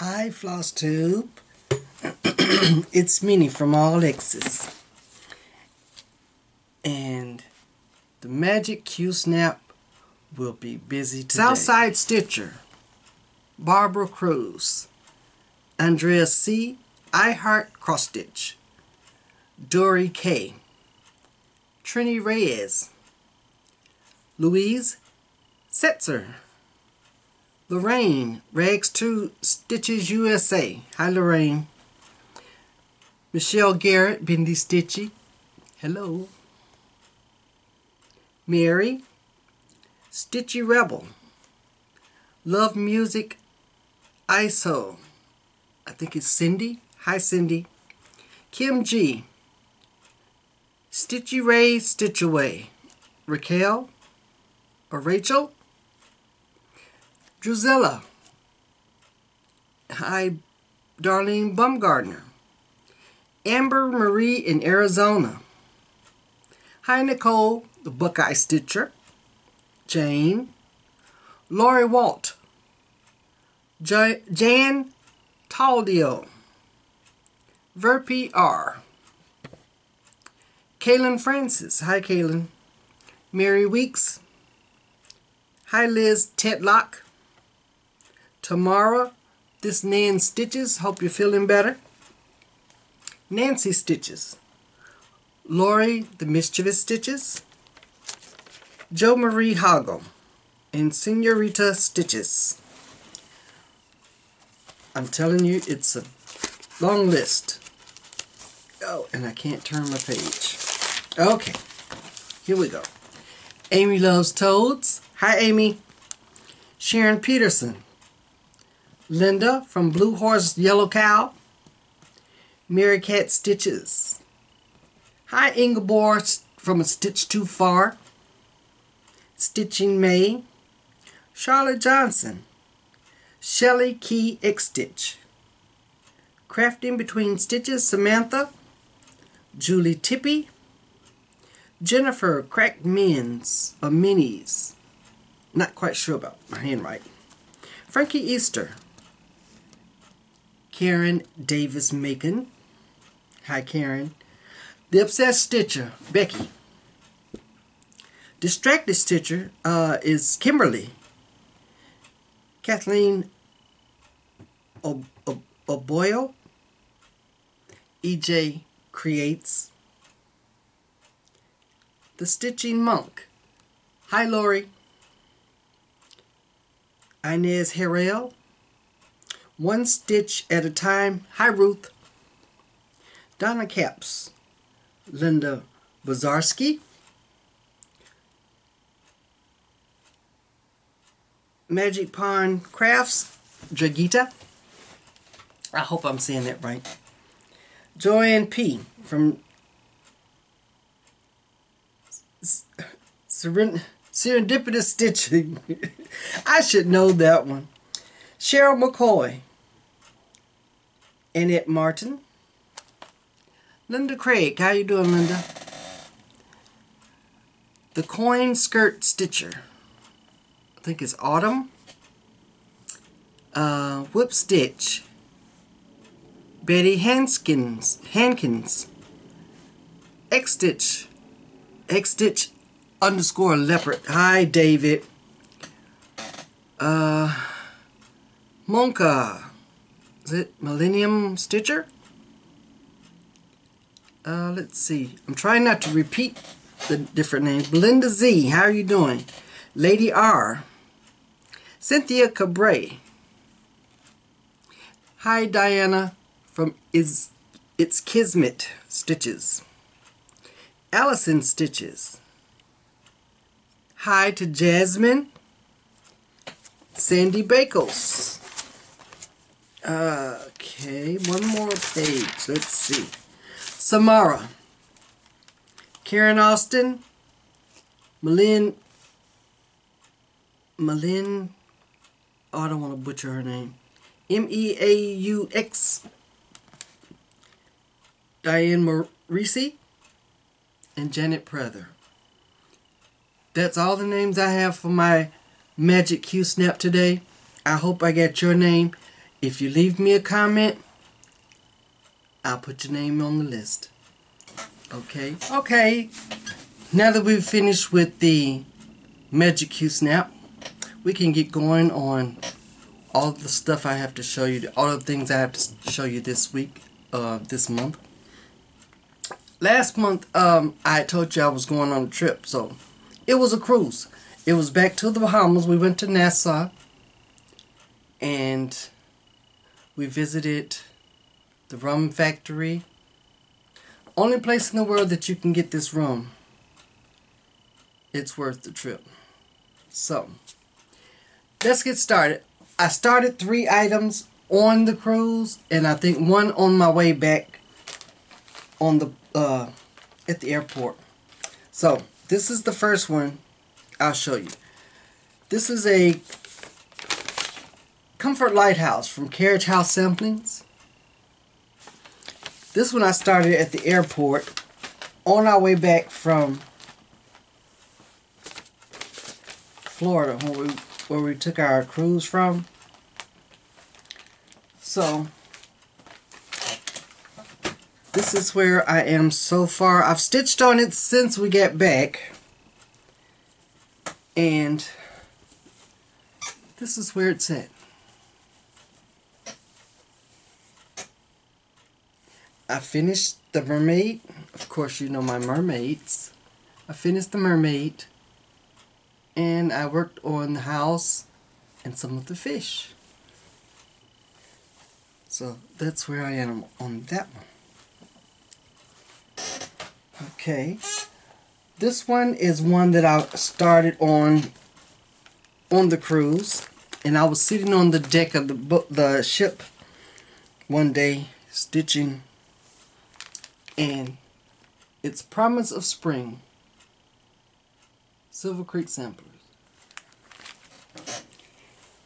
Hi Flosstube, it's Minnie from all XXs, and the Magic Q Snap will be busy today. Southside Stitcher, Barbara Cruz, Andrea C, I Heart Cross Stitch, Dory K, Trini Reyes, Louise Setzer, Lorraine, Rags 2 Stitches USA. Hi Lorraine. Michelle Garrett, Bendy Stitchy. Hello. Mary, Stitchy Rebel. Love Music ISO. I think it's Cindy. Hi Cindy. Kim G. Stitchy Ray Stitch Away. Raquel or Rachel. Drusilla. Hi, Darlene Bumgardner. Amber Marie in Arizona. Hi, Nicole, the Buckeye Stitcher. Jane. Lori Walt. Jan Taldio. Verpi R. Kaylin Francis. Hi, Kaylin. Mary Weeks. Hi, Liz Tedlock. Tamara, this Nan Stitches, hope you're feeling better. Nancy Stitches. Lori, the Mischievous Stitches. Jo Marie Hoggle. And Senorita Stitches. I'm telling you, it's a long list. Oh, and I can't turn my page. Okay, here we go. Amy Loves Toads. Hi, Amy. Sharon Peterson. Linda from Blue Horse Yellow Cow. Mary Cat Stitches. Hi, Ingeborg from A Stitch Too Far. Stitching May. Charlotte Johnson. Shelley Key X Stitch. Crafting Between Stitches, Samantha. Julie Tippy. Jennifer Cracked Men's or Minis. Not quite sure about my handwriting. Frankie Easter. Karen Davis Macon. Hi Karen. The Obsessed Stitcher, Becky. Distracted Stitcher is Kimberly. Kathleen O'Boyle. EJ Creates. The Stitching Monk. Hi Lori. Inez Harrell. One Stitch at a Time. Hi Ruth. Donna Caps. Linda Bazarski. Magic Pond Crafts. Dragita. I hope I'm saying that right. Joanne P. from Serendipitous Stitching. I should know that one. Cheryl McCoy. Annette Martin. Linda Craig. How you doing, Linda? The Coin Skirt Stitcher. I think it's Autumn. Whip Stitch. Betty Hankins. X-Stitch. X-Stitch _ Leopard. Hi, David. Monka. Is it Millennium Stitcher? Let's see. I'm trying not to repeat the different names. Belinda Z. How are you doing? Lady R. Cynthia Cabray. Hi, Diana from It's Kismet Stitches. Allison Stitches. Hi to Jasmine. Sandy Bakels. Okay, one more page. Let's see. Samara. Karen Austin. Malin. Oh, I don't want to butcher her name. Meaux. Diane Morisi. And Janet Prather. That's all the names I have for my Magic Q Snap today. I hope I got your name If you leave me a comment, I'll put your name on the list. Okay? Okay. Now that we've finished with the Magic Q Snap, we can get going on all the stuff I have to show you, all the things I have to show you this week, this month. Last month, I told you I was going on a trip, so it was a cruise. It was back to the Bahamas. We went to Nassau, and we visited the rum factory. Only place in the world that you can get this rum. It's worth the trip. So, let's get started. I started 3 items on the cruise, and I think 1 on my way back on the at the airport. So, this is the first one I'll show you. This is a Comfort Lighthouse from Carriage House Samplings. This one I started at the airport on our way back from Florida, where we took our cruise from. So, this is where I am so far. I've stitched on it since we got back. And this is where it's at. I finished the mermaid. Of course, you know my mermaids. I finished the mermaid. And I worked on the house and some of the fish. So that's where I am on that one. Okay. This one is one that I started on the cruise. And I was sitting on the deck of the ship one day stitching. And it's Promise of Spring. Silver Creek Samplers.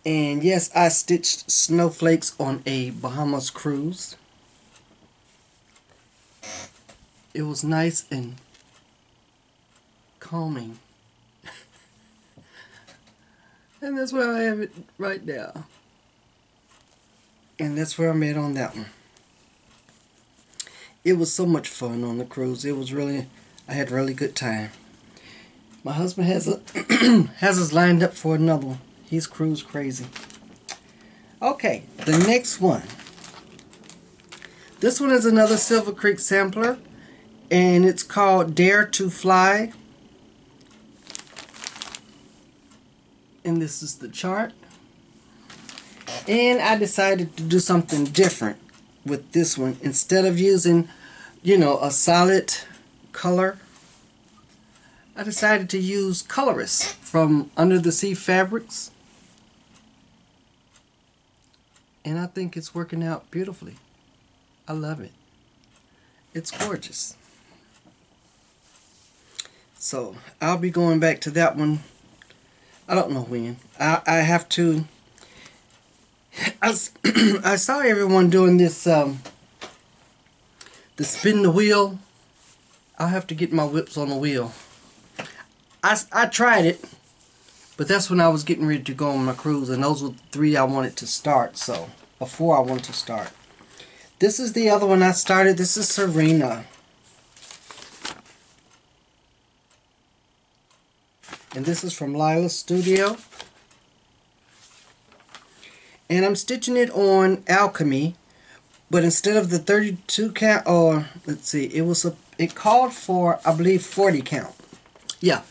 And yes, I stitched snowflakes on a Bahamas cruise. It was nice and calming. And that's where I have it right now. And that's where I'm at on that one. It was so much fun on the cruise. It was really, I had a really good time. My husband has us lined up for another one. He's cruise crazy. Okay, the next one. This one is another Silver Creek sampler, and it's called Dare to Fly. And this is the chart. And I decided to do something different with this one. Instead of using, you know, a solid color, I decided to use Colorist from Under the Sea Fabrics. And I think it's working out beautifully. I love it. It's gorgeous. So, I'll be going back to that one. I don't know when. I have to... I saw everyone doing this, the spin the wheel. I'll have to get my whips on the wheel. I tried it, but that's when I was getting ready to go on my cruise, and those were 3 I wanted to start, so, or 4 I wanted to start. This is the other one I started. This is Serena. And this is from Lila's Studio. And I'm stitching it on Alchemy, but instead of the 32 count, or let's see, it called for, I believe, 40 count. Yeah,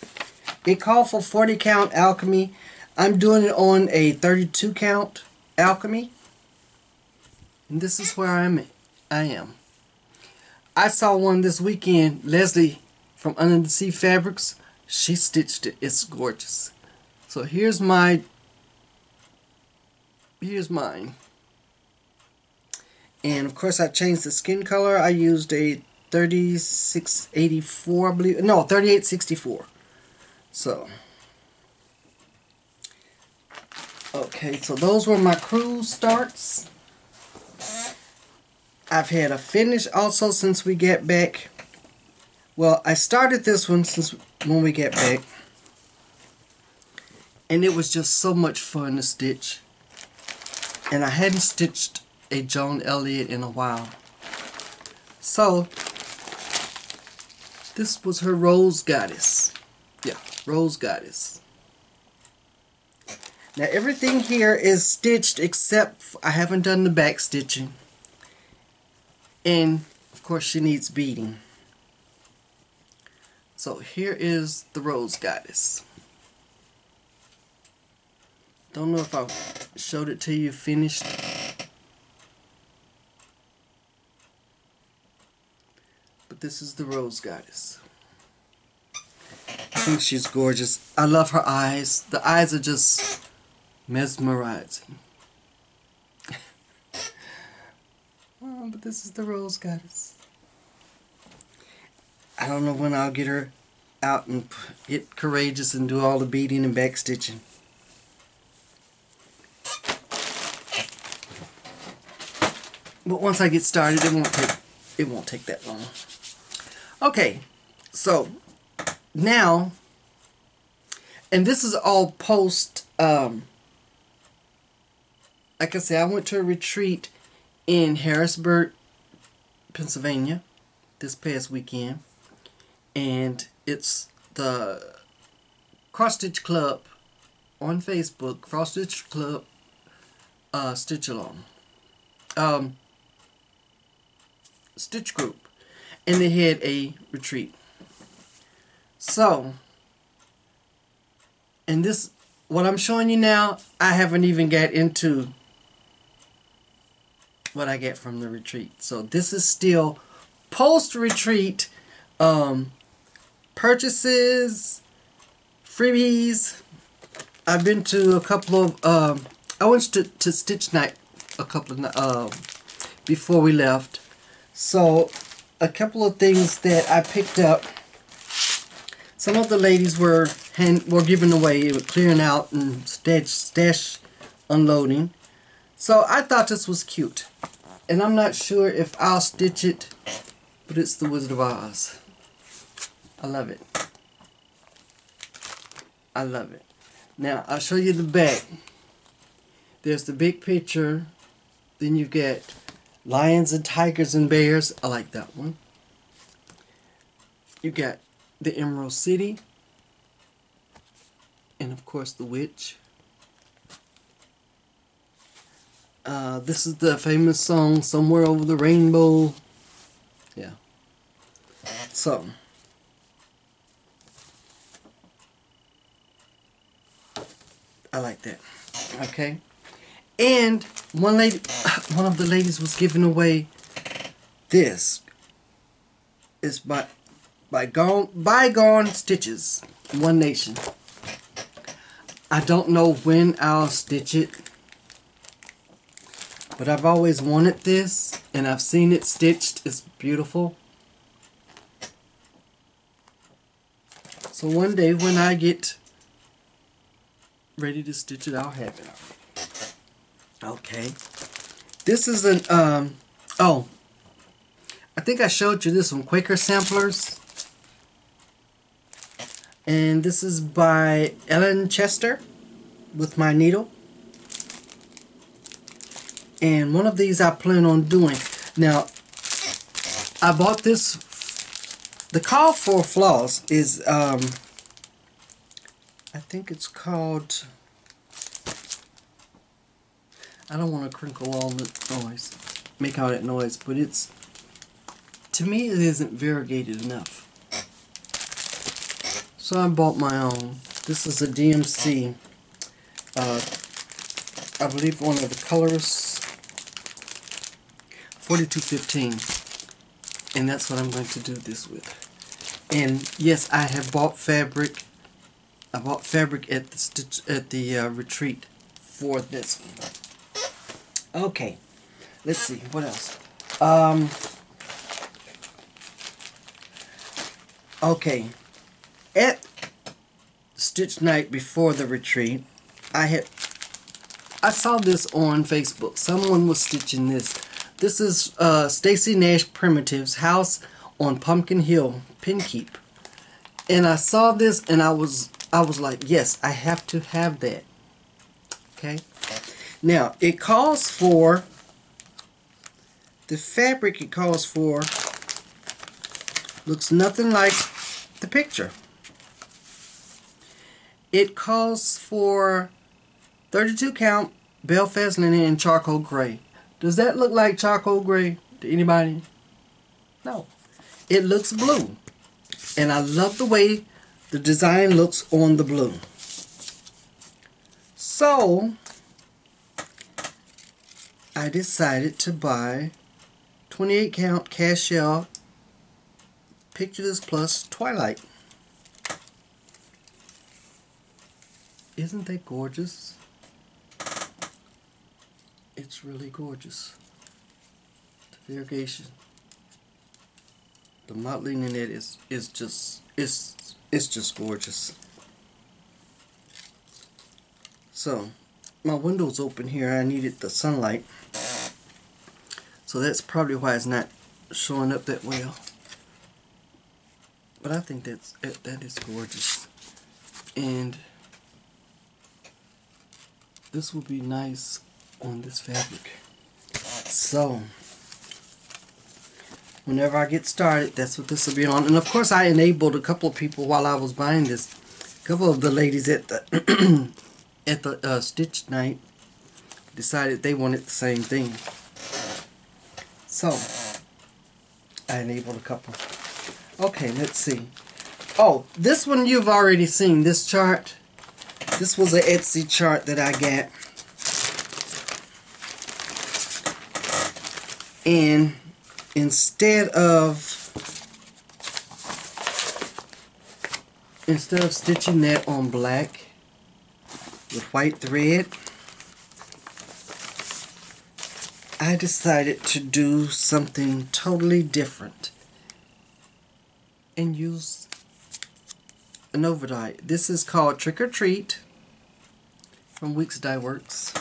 it called for 40 count Alchemy. I'm doing it on a 32 count Alchemy, and this is where I am. I saw one this weekend, Leslie from Under the Sea Fabrics. She stitched it. It's gorgeous. So here's mine. And of course I changed the skin color. I used a 3684, I believe. No, 3864. So, okay, so those were my cruise starts. I've had a finish also since we get back. Well, I started this one when we get back. And it was just so much fun to stitch. And I hadn't stitched a Joan Elliott in a while. So, this was her Rose Goddess. Yeah, Rose Goddess. Now everything here is stitched except I haven't done the back stitching. And of course she needs beading. So here is the Rose Goddess. Don't know if I showed it to you finished. But this is the Rose Goddess. I think she's gorgeous. I love her eyes. The eyes are just mesmerizing. Oh, but this is the Rose Goddess. I don't know when I'll get her out and get courageous and do all the beading and back stitching. But once I get started, it won't take that long. Okay, so now, and this is all post. Like I said, I went to a retreat in Harrisburg, Pennsylvania, this past weekend, and it's the Cross Stitch Club on Facebook. Cross Stitch Club, Stitch Along. Stitch group, and they had a retreat. So, and this, what I'm showing you now, I haven't even got into what I get from the retreat. So this is still post-retreat purchases, freebies. I've been to a couple of I went to Stitch Night a couple of before we left. So, a couple of things that I picked up. Some of the ladies were giving away, clearing out and stash unloading. So I thought this was cute, and I'm not sure if I'll stitch it, but it's the Wizard of Oz. I love it. I love it. Now I'll show you the back. There's the big picture. Then you get lions and tigers and bears. I like that one. You got the Emerald City. And of course the witch. This is the famous song, Somewhere Over the Rainbow. Yeah. So. I like that. Okay. And one of the ladies was giving away this. It's by Bygone Stitches, One Nation. I don't know when I'll stitch it, but I've always wanted this, and I've seen it stitched. It's beautiful. So one day when I get ready to stitch it, I'll have it. Okay, this is an oh, I think I showed you this one, Quaker Samplers, and this is by Ellen Chester with my needle, and one of these I plan on doing. Now I bought this. The call for floss is I think it's called, I don't want to crinkle all the noise, make all that noise, but it's, to me it isn't variegated enough. So I bought my own. This is a DMC, I believe one of the colors, 4215, and that's what I'm going to do this with. And yes, I have bought fabric. I bought fabric at the retreat for this one. Okay, let's see, what else? Okay, at Stitch Night before the retreat, I saw this on Facebook. Someone was stitching this. This is Stacy Nash Primitives, House on Pumpkin Hill, Pin Keep. And I saw this and I was like, yes, I have to have that. Okay. Now, it calls for, the fabric it calls for looks nothing like the picture. It calls for 32 count Belfast linen in charcoal gray. Does that look like charcoal gray to anybody? No. It looks blue. And I love the way the design looks on the blue. So, I decided to buy 28 count cast shell Picture This Plus Twilight. Isn't that gorgeous? It's really gorgeous. The variegation, the modeling in it is just it's just gorgeous. So my window's open here. I needed the sunlight, so that's probably why it's not showing up that well. But I think that is gorgeous, and this will be nice on this fabric. So whenever I get started, that's what this will be on. And of course I enabled a couple of people while I was buying this. A couple of the ladies at the at the stitch night decided they wanted the same thing, so I enabled a couple. Okay, let's see. Oh, this one you've already seen, this chart. This was an Etsy chart that I got. And instead of stitching that on black with white thread, I decided to do something totally different and use an overdye. This is called Trick or Treat from Weeks Dye Works.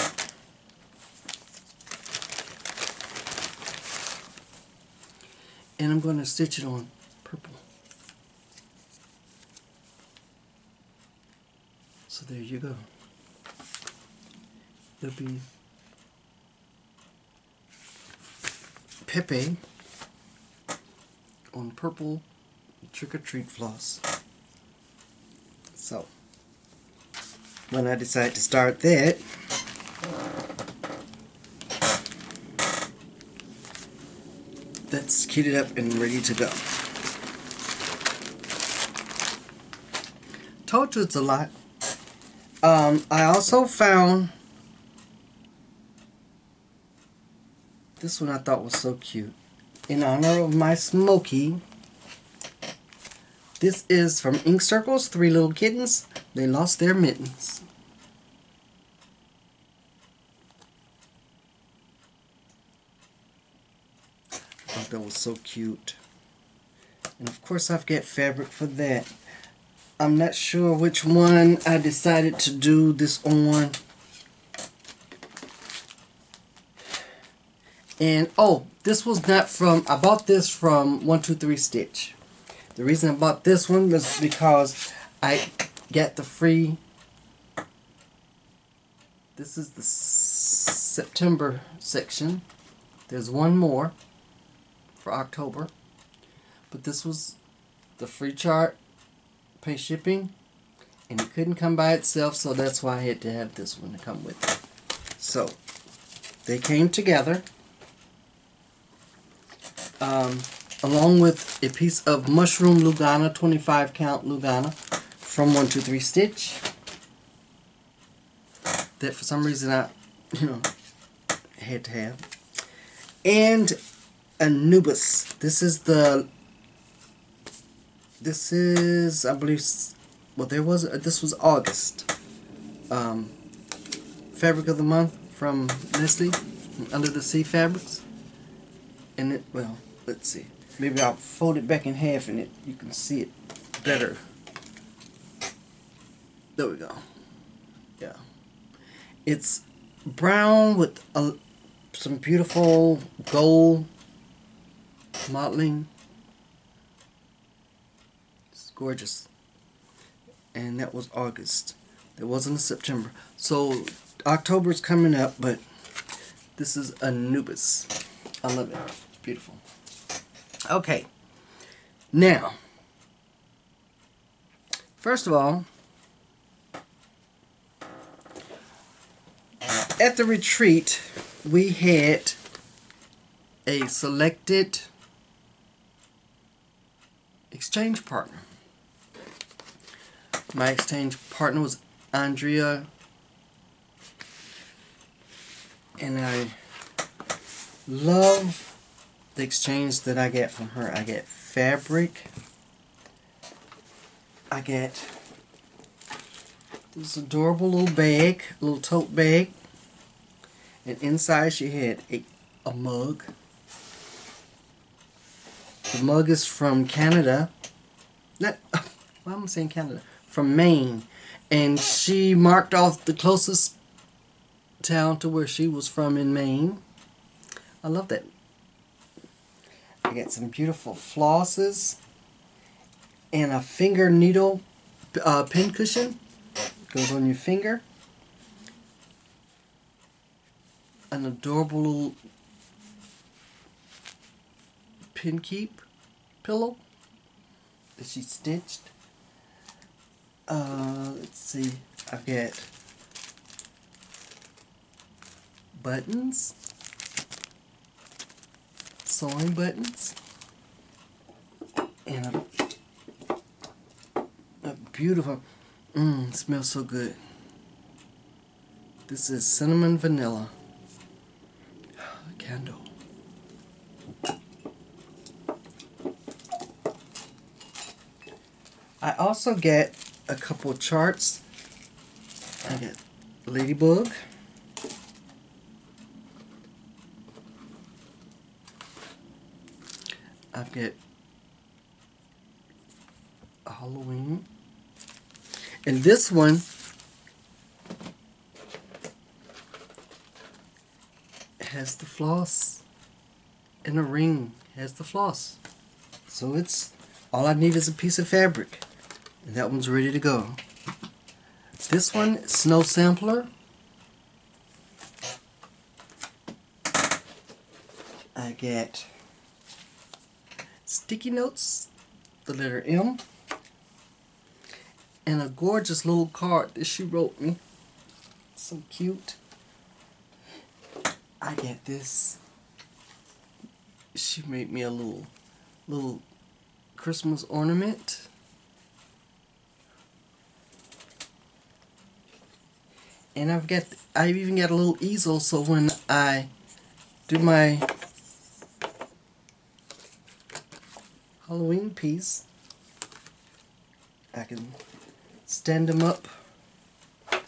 And I'm going to stitch it on purple. So there you go. It'll be Pepe on purple Trick or Treat floss. So when I decide to start that, that's kitted up and ready to go. Told you it's a lot. I also found this one. I thought was so cute. In honor of my Smokey. This is from Ink Circles, 3 Little Kittens. They lost their mittens. I thought that was so cute. And of course I've got fabric for that. I'm not sure which one I decided to do this on. And oh, this was not from, I bought this from 123 Stitch. The reason I bought this one was because I got the free, this is the September section. There's one more for October. But this was the free chart, pay shipping, and it couldn't come by itself, so that's why I had to have this one to come with it. So they came together along with a piece of mushroom Lugana, 25 count Lugana from 123 Stitch that for some reason I had to have, and Anubis. This is I believe, well, this was August fabric of the month from Nestle, Under the Sea Fabrics. And it, well, let's see, maybe I'll fold it back in half and you can see it better. There we go. Yeah, it's brown with some beautiful gold modeling. It's gorgeous. And that was August. There wasn't a September. So October's coming up, but this is Anubis. I love it. It's beautiful. Okay. Now, first of all, at the retreat, we had a selected exchange partner. My exchange partner was Andrea, and I love the exchange that I get from her. I get fabric. I get this adorable little bag, little tote bag, and inside she had a mug. The mug is from Canada. Not, why am I saying Canada? From Maine. And she marked off the closest town to where she was from in Maine. I love that. I got some beautiful flosses and a finger needle pin cushion. Goes on your finger. An adorable little pin keep pillow that she stitched. Let's see. I've got buttons. Sewing buttons, and a beautiful, it smells so good. This is cinnamon vanilla candle. I also get a couple of charts. I get ladybug. I've got a Halloween, and this one has the floss, and a ring has the floss. So it's all I need is a piece of fabric, and that one's ready to go. This one, snow sampler. I get sticky notes, the letter M, and a gorgeous little card that she wrote me. So cute. I get this. She made me a little Christmas ornament. And I've even got a little easel, so when I do my Halloween piece, I can stand them up. I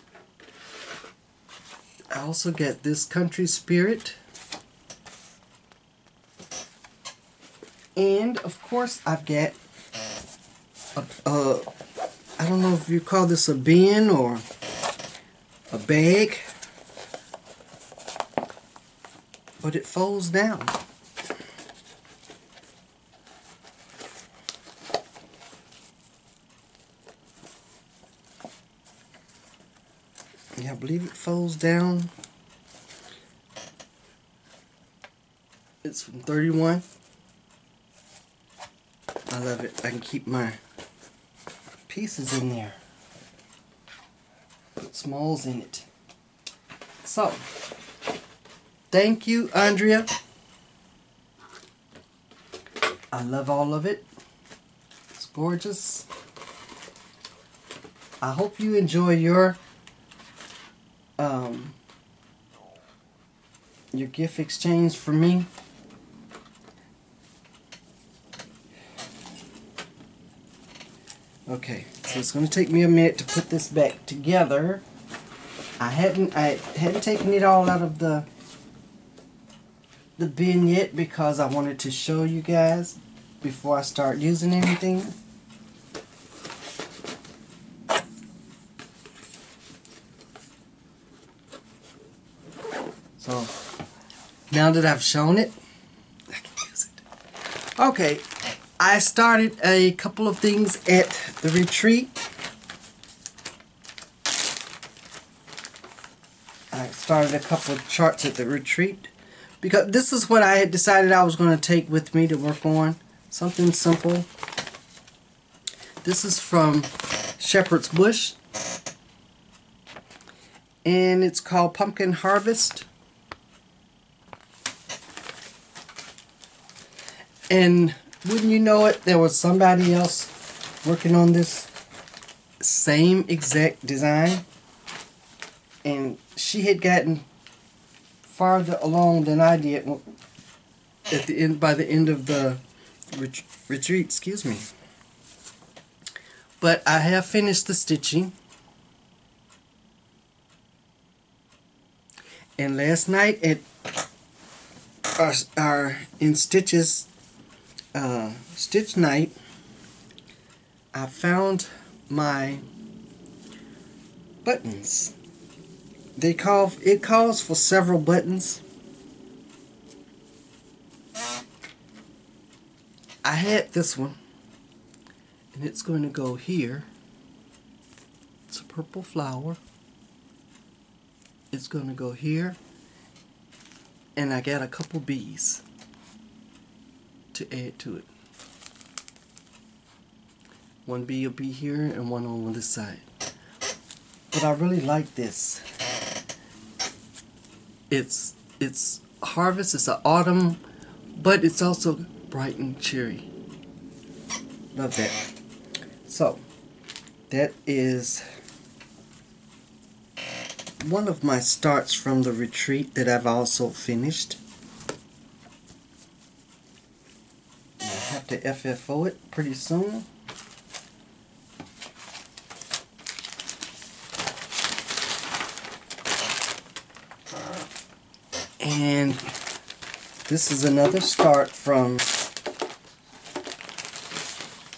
also get this country spirit, and of course I've got I don't know if you call this a bin or a bag, but it folds down. Yeah, I believe it folds down. It's from 31. I love it. I can keep my pieces in there. Put smalls in it. So, thank you, Andrea. I love all of it. It's gorgeous. I hope you enjoy your gift exchange for me. Okay, so it's going to take me a minute to put this back together. I hadn't taken it all out of the bin yet because I wanted to show you guys before I start using anything. So now that I've shown it, I can use it. Okay, I started a couple of things at the retreat. I started a couple of charts at the retreat because this is what I had decided I was going to take with me to work on. Something simple. This is from Shepherd's Bush, and it's called Pumpkin Harvest. And wouldn't you know it, there was somebody else working on this same exact design, and she had gotten farther along than I did at the end, by the end of the retreat, excuse me. But I have finished the stitching, and last night at our in Stitches stitch night, I found my buttons. It calls for several buttons. I had this one, and it's going to go here. It's a purple flower. It's going to go here, and I got a couple bees to add to it. One bee will be here and one on this side. But I really like this. It's harvest, it's an autumn, but it's also bright and cheery. Love that. So, that is one of my starts from the retreat that I've also finished. I have to FFO it pretty soon. And this is another start from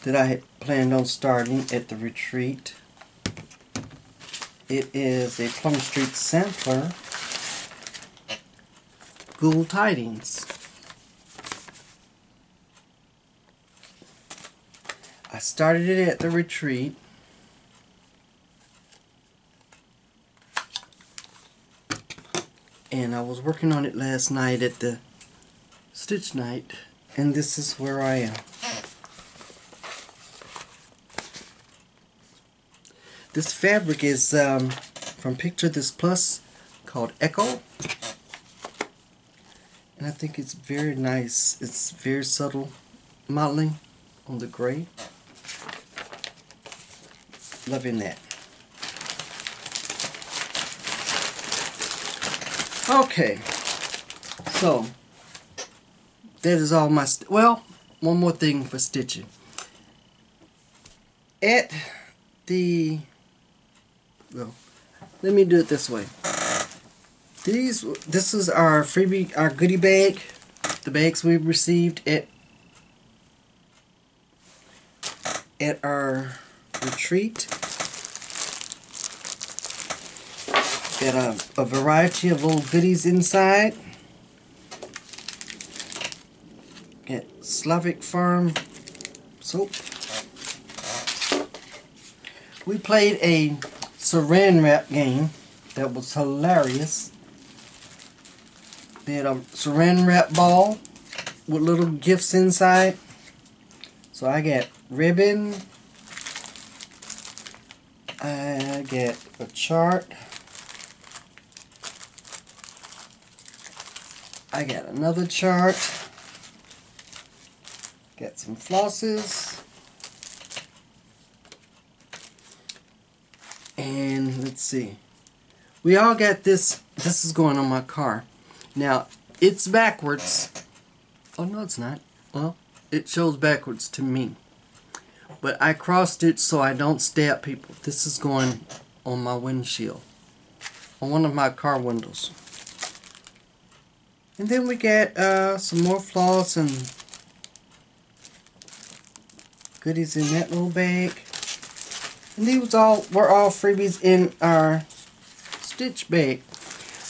that I had planned on starting at the retreat. It is a Plum Street sampler, Ghoul Tidings. I started it at the retreat. And I was working on it last night at the stitch night, and this is where I am. This fabric is from Picture This Plus, called Echo, and I think it's very nice. It's very subtle modeling on the gray. Loving that. Okay, so that is all my well, one more thing for stitching. At the let me do it this way. This is our freebie, our goodie bag, the bags we received at our retreat. Got a variety of little goodies inside. Got Slavic Farm soap. We played a saran wrap game that was hilarious. They had a saran wrap ball with little gifts inside. So I got ribbon. I get a chart. I got another chart. Got some flosses. And let's see. We all got this. This is going on my car. Now, it's backwards. Oh, no, it's not. Well, it shows backwards to me. But I crossed it so I don't stab people. This is going on my windshield. On one of my car windows. And then we get some more floss and goodies in that little bag. And these were all freebies in our stitch bag.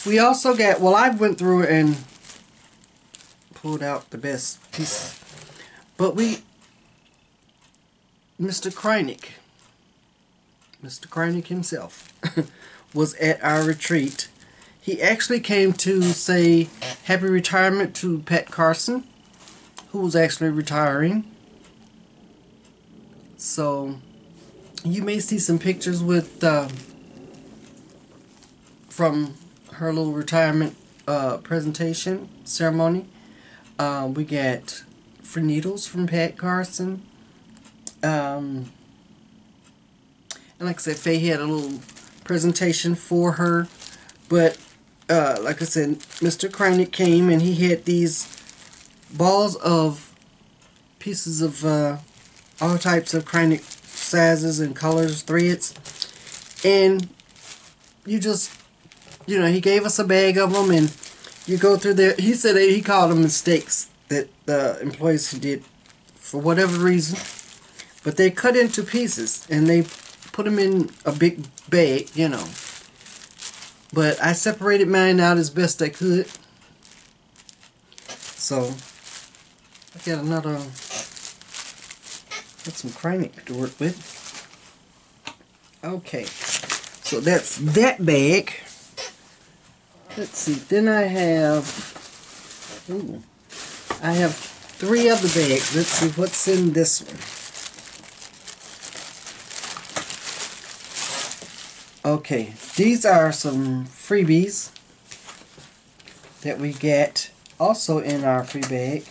We also got, well, I went through and pulled out the best pieces. But Mr. Krynick himself was at our retreat. He actually came to say happy retirement to Pat Carson, who was actually retiring. So you may see some pictures with from her little retirement presentation ceremony. We got free needles from Pat Carson. And like I said, Faye had a little presentation for her. But like I said, Mr. Kreinick came and he had these balls of pieces of all types of Kreinick sizes and colors, threads. And you just, you know, he gave us a bag of them, and you go through there. He said that he called them mistakes that the employees did for whatever reason. But they cut into pieces and they put them in a big bag, you know. But I separated mine out as best I could. So I got some Kreinick to work with. Okay, so that's that bag. Let's see. Then I have 3 other bags. Let's see what's in this one. Okay, these are some freebies that we get also in our free bag.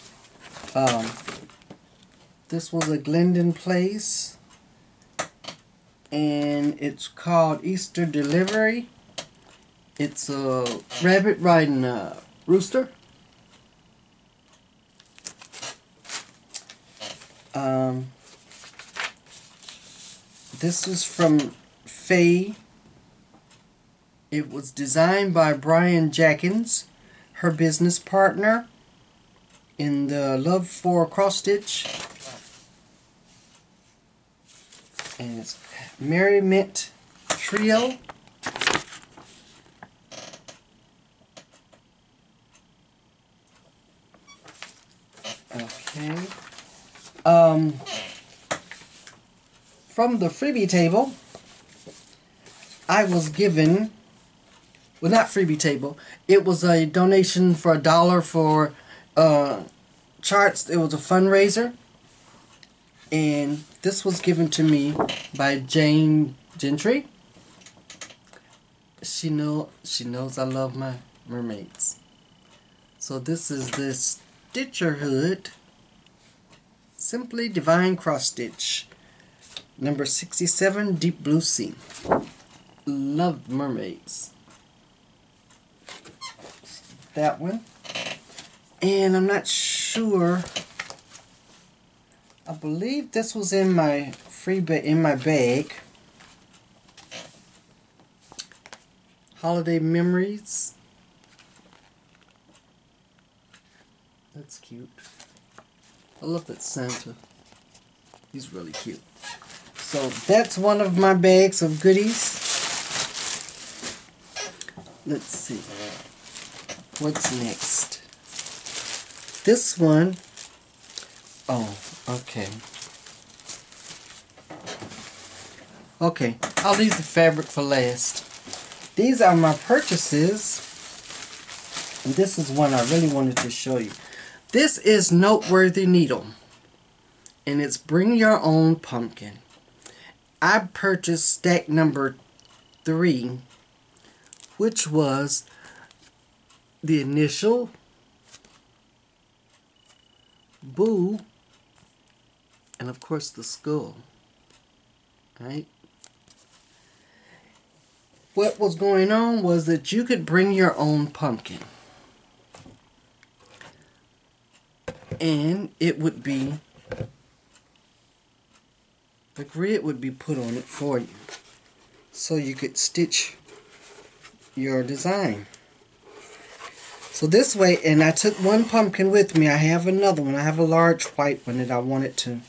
This was a Glendon Place, and it's called Easter Delivery. It's a rabbit riding a rooster. This is from Faye. It was designed by Brian Jackins, her business partner in the Love for Cross Stitch. And it's Merry Mint Trio. Okay. From the freebie table, I was given, well, not freebie table, it was a donation for $1 for charts. It was a fundraiser, and this was given to me by Jane Gentry. She knows I love my mermaids. So this is this Stitcher Hood, Simply Divine Cross Stitch, number 67, Deep Blue Sea. Love mermaids. That one. And I'm not sure. I believe this was in my bag. Holiday Memories. That's cute. I love that Santa. He's really cute. So that's one of my bags of goodies. Let's see. What's next? This one. Oh, okay. Okay, I'll leave the fabric for last. These are my purchases. And this is one I really wanted to show you. This is Noteworthy Needle. And it's Bring Your Own Pumpkin. I purchased stack number 3, which was the initial, Boo, and of course the skull. Right? What was going on was that you could bring your own pumpkin. And it would be, the grid would be put on it for you. So you could stitch your design. So this way, and I took one pumpkin with me. I have another one. I have a large white one that I wanted to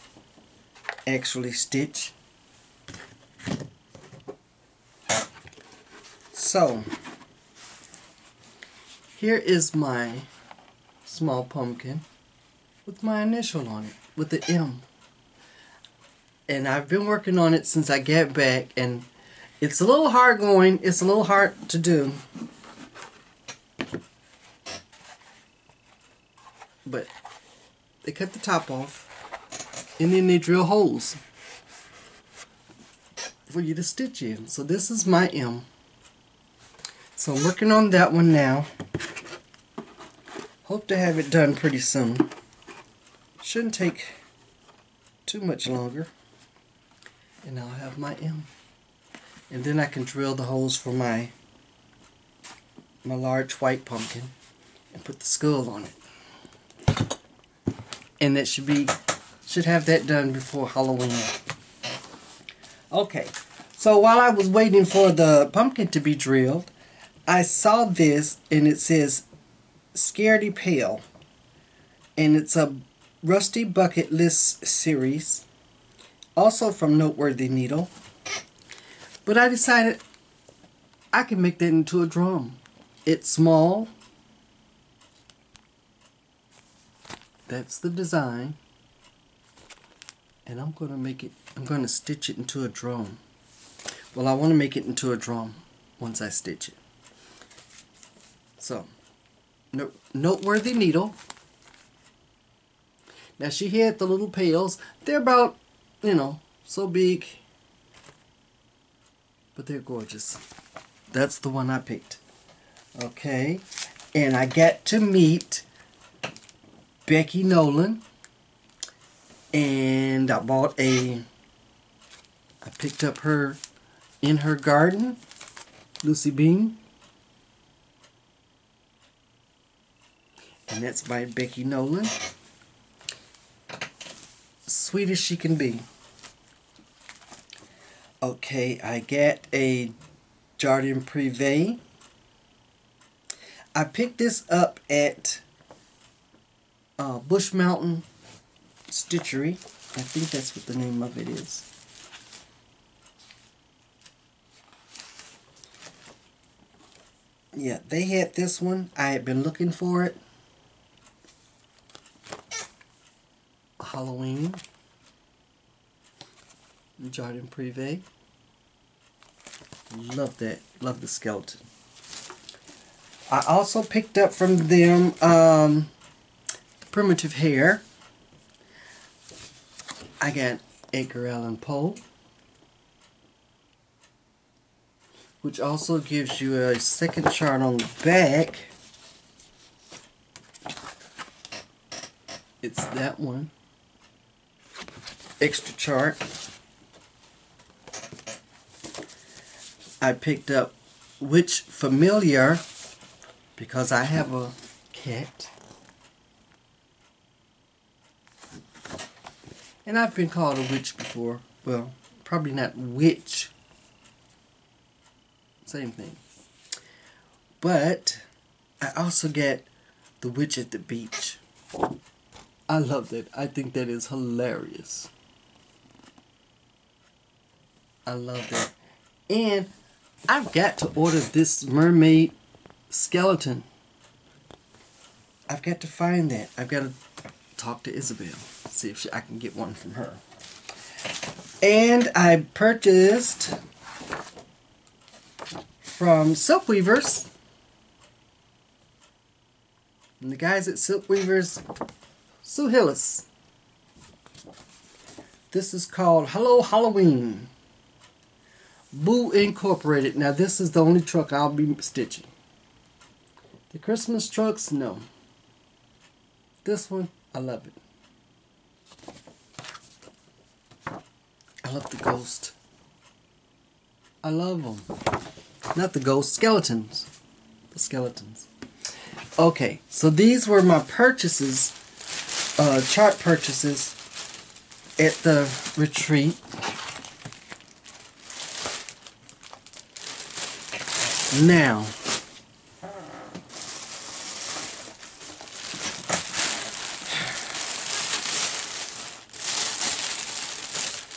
actually stitch. So, here is my small pumpkin with my initial on it, with the M. And I've been working on it since I got back, and it's a little hard going. It's a little hard to do. but they cut the top off and then they drill holes for you to stitch in. So this is my M. So I'm working on that one now. Hope to have it done pretty soon. Shouldn't take too much longer. And I'll have my M. And then I can drill the holes for my large white pumpkin and put the skull on it. And that should have that done before Halloween. Okay, so while I was waiting for the pumpkin to be drilled, I saw this and it says Scaredy Pale, and it's a Rusty Bucket List series, also from Noteworthy Needle. But I decided I can make that into a drum. It's small. That's the design. And I'm going to stitch it into a drum. Well, I want to make it into a drum once I stitch it. So, Noteworthy Needle. Now she had the little pails. They're about, so big. But they're gorgeous. That's the one I picked. Okay. And I got to meet Becky Nolan. And I picked up her In Her Garden, Lucy Bean. And that's by Becky Nolan. Sweet as she can be. Okay, I got a Jardin Privé. I picked this up at Bush Mountain Stitchery. I think that's what the name of it is. Yeah, they had this one. I had been looking for it. Halloween. Jardin Privé. Love that. Love the skeleton. I also picked up from them Primitive Hair. I got Edgar Allan Poe, which also gives you a second chart on the back. It's that one. Extra chart. I picked up Witch Familiar because I have a cat. And I've been called a witch before. Well, probably not witch. Same thing. But I also get The Witch at the Beach. I love that. I think that is hilarious. I love that. And I've got to order this mermaid skeleton. I've got to find that. I've got to talk to Isabel. See if I can get one from her. And I purchased from Silk Weavers. And the guys at Silk Weavers, Sue Hillis. This is called Hello Halloween. Boo Incorporated. Now this is the only truck I'll be stitching. The Christmas trucks, no. This one, I love it. I love the ghost. I love them. Not the ghost, skeletons. The skeletons. Okay, so these were my purchases, chart purchases at the retreat. Now,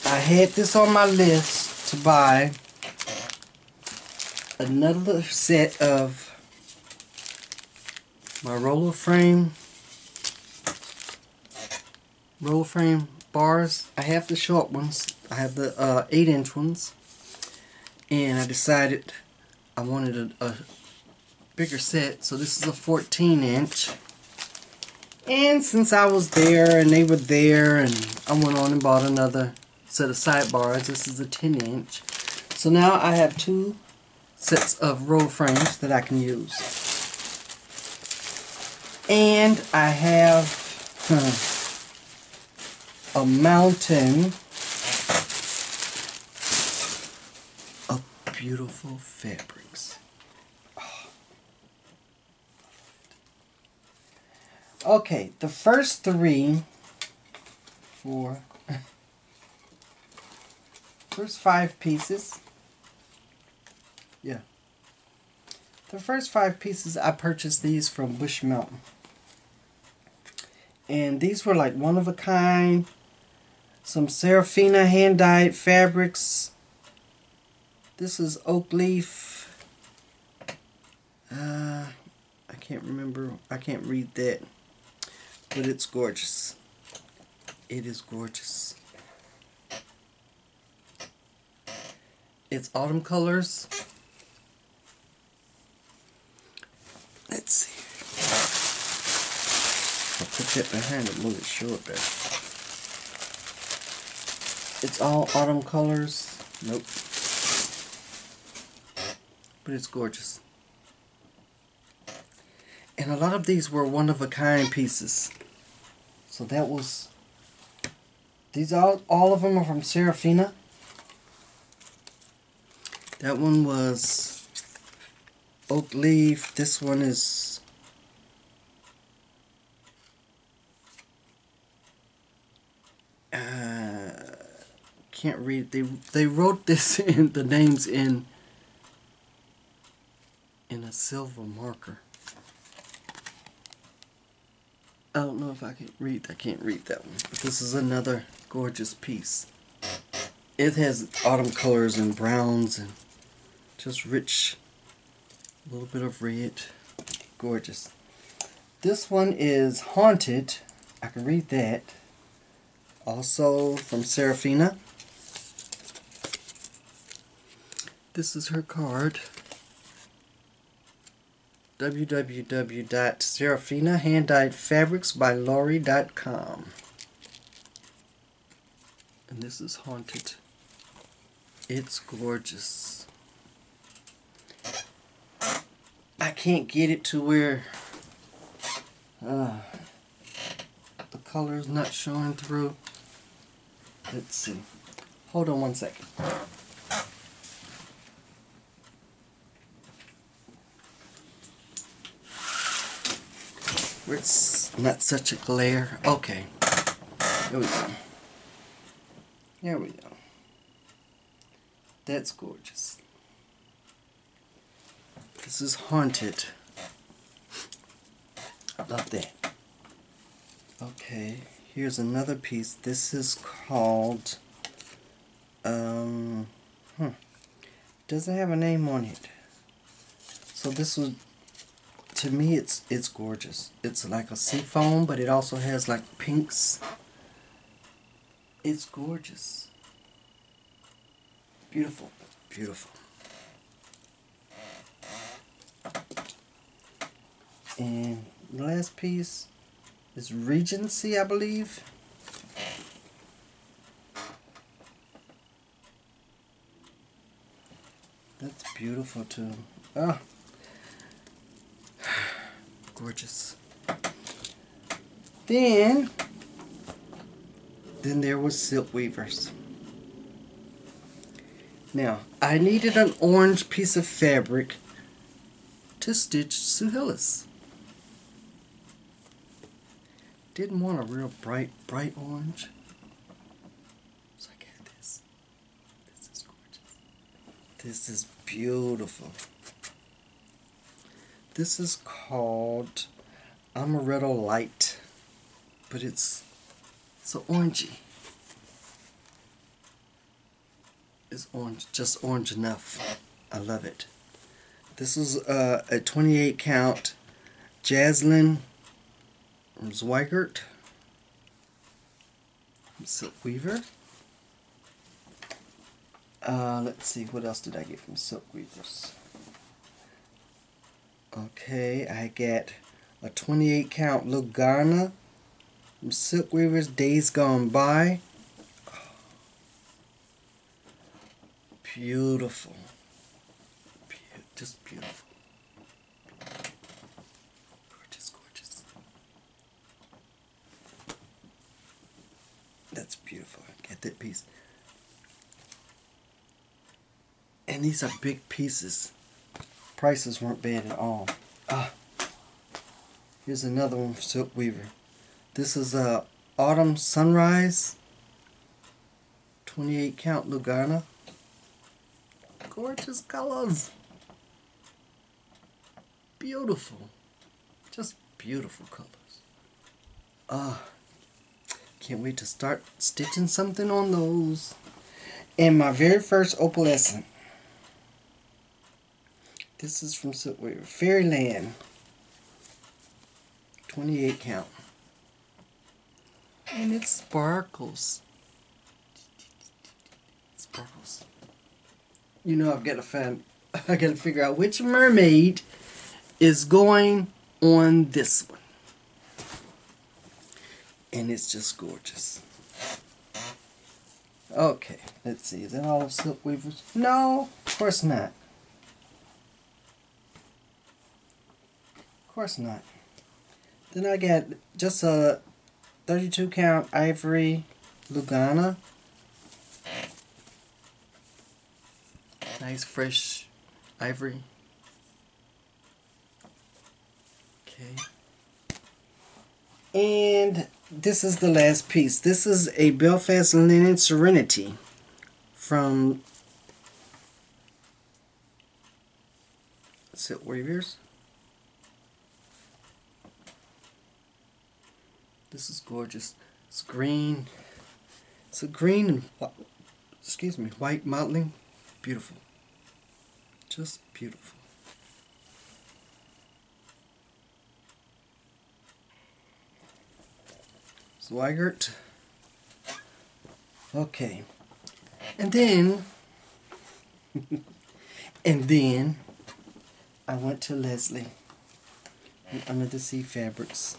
I had this on my list to buy another set of my roller frame bars. I have the short ones. I have the 8-inch ones. And I decided I wanted a bigger set, so this is a 14-inch. And since I was there and they were there, and I went on and bought another set of sidebars. This is a 10-inch. So now I have 2 sets of roll frames that I can use. And I have a mountain of beautiful fabrics. Okay, the first 5 pieces. Yeah. The first 5 pieces, I purchased these from Bush Mountain. And these were like one of a kind. Some Serafina hand-dyed fabrics. This is oak leaf. I can't remember. I can't read that. But it's gorgeous. It is gorgeous. It's autumn colors. Let's see. I'll put that behind it, move it short better. It's all autumn colors. Nope. But it's gorgeous. And a lot of these were one-of-a-kind pieces. So that was... These all of them are from Serafina. That one was oak leaf. This one is... can't read. They wrote this in the names in a silver marker. I don't know if I can read. I can't read that one. But this is another gorgeous piece. It has autumn colors and browns and just rich, a little bit of red. Gorgeous. This one is Haunted. I can read that. Also from Serafina. This is her card. www.serafinahanddyedfabricsbylori.com. And this is Haunted. It's gorgeous. I can't get it to where the color is not showing through. Let's see. Hold on one second. Where it's not such a glare. Okay. Here we go. There we go. That's gorgeous. This is Haunted. I love that. Okay, here's another piece. This is called doesn't have a name on it. So this was, to me, it's gorgeous. It's like a seafoam, but it also has like pinks. It's gorgeous. Beautiful, beautiful. And the last piece is Regency, I believe. That's beautiful too. Oh, gorgeous. Then there was Silk Weavers. Now, I needed an orange piece of fabric to stitch Suhillis. Didn't want a real bright orange. So I got this. This is gorgeous. This is beautiful. This is called Amaretto Light. But it's so orangey. It's orange, just orange enough. I love it. This is a 28 count Jaslyn Zweigert Silk Weaver. Let's see, what else did I get from Silk Weavers? Okay, I got a 28 count Lugana from Silk Weavers Days Gone By. Beautiful. Just beautiful. Gorgeous, gorgeous. That's beautiful. Get that piece. And these are big pieces. Prices weren't bad at all. Here's another one for Silk Weaver. This is a Autumn Sunrise 28 count Lugana. Gorgeous colors. Beautiful. Just beautiful colors. Can't wait to start stitching something on those. And my very first opalescent. This is from Silk Weaver. Fairyland. 28 count. And it sparkles. Sparkles. You know I've got to find, I got to figure out which mermaid is going on this one. And it's just gorgeous. Okay, let's see. Is that all of Silk Weavers? No, of course not. Of course not. Then I got just a 32 count ivory Lugana. Nice fresh ivory. Okay. And this is the last piece. This is a Belfast Linen Serenity from Silk Weavers. This is gorgeous. It's green. It's a green and white modeling. Beautiful. Just beautiful. Swigert. Okay. And then I went to Leslie and Under the Sea Fabrics.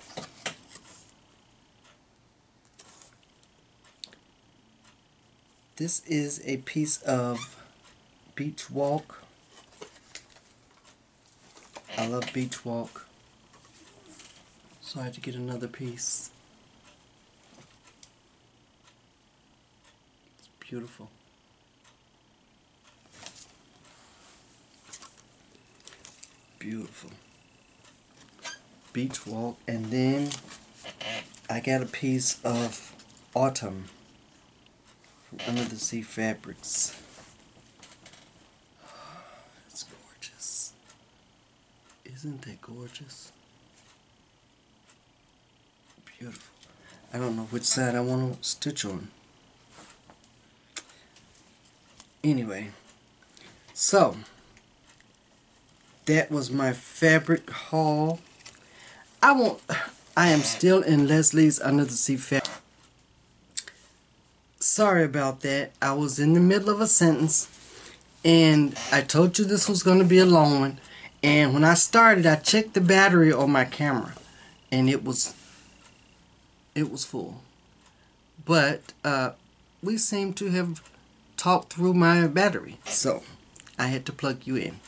This is a piece of Beach Walk. I love Beach Walk, so I had to get another piece. It's beautiful. Beautiful. Beach Walk, and then I got a piece of Autumn from Under the Sea Fabrics. It's gorgeous. Isn't that gorgeous? Beautiful. I don't know which side I want to stitch on. Anyway, so that was my fabric haul. I am still in Leslie's Under the Sea Fabric. Sorry about that. I was in the middle of a sentence and I told you this was going to be a long one. And when I started, I checked the battery on my camera and it was full. But we seem to have talked through my battery, so I had to plug you in.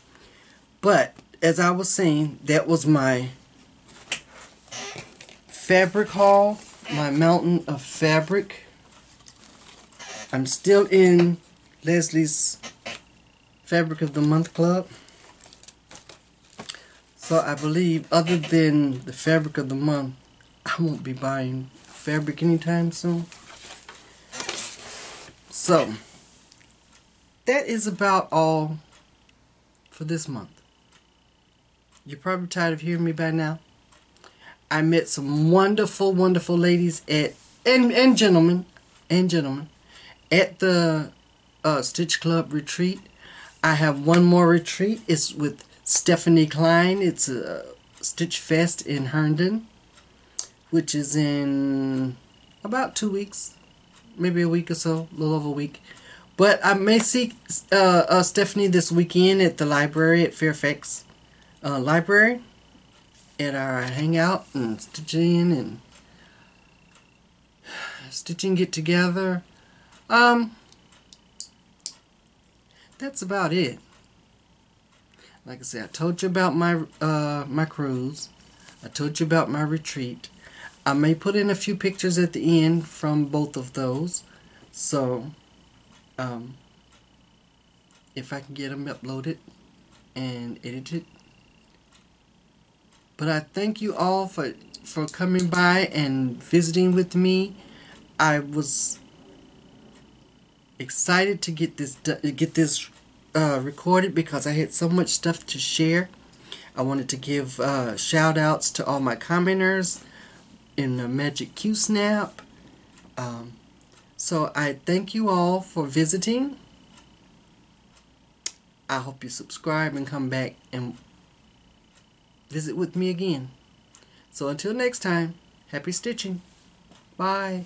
But as I was saying, that was my fabric haul, my mountain of fabric. I'm still in Leslie's Fabric of the Month Club. So I believe other than the Fabric of the Month, I won't be buying fabric anytime soon. So that is about all for this month. You're probably tired of hearing me by now. I met some wonderful, wonderful ladies and gentlemen at the Stitch Club retreat. I have one more retreat. It's with Stephanie Klein. It's a Stitch Fest in Herndon, which is in about 2 weeks, maybe a week or so, a little over a week. But I may see Stephanie this weekend at the library at Fairfax Library. at our hangout and stitching and stitching get together. That's about it. Like I said, I told you about my my cruise. I told you about my retreat. I may put in a few pictures at the end from both of those. So, if I can get them uploaded and edited. But I thank you all for coming by and visiting with me. I was excited to get this recorded because I had so much stuff to share. I wanted to give shout outs to all my commenters in the Magic Q Snap. So I thank you all for visiting. I hope you subscribe and come back and visit with me again. So until next time, happy stitching. Bye.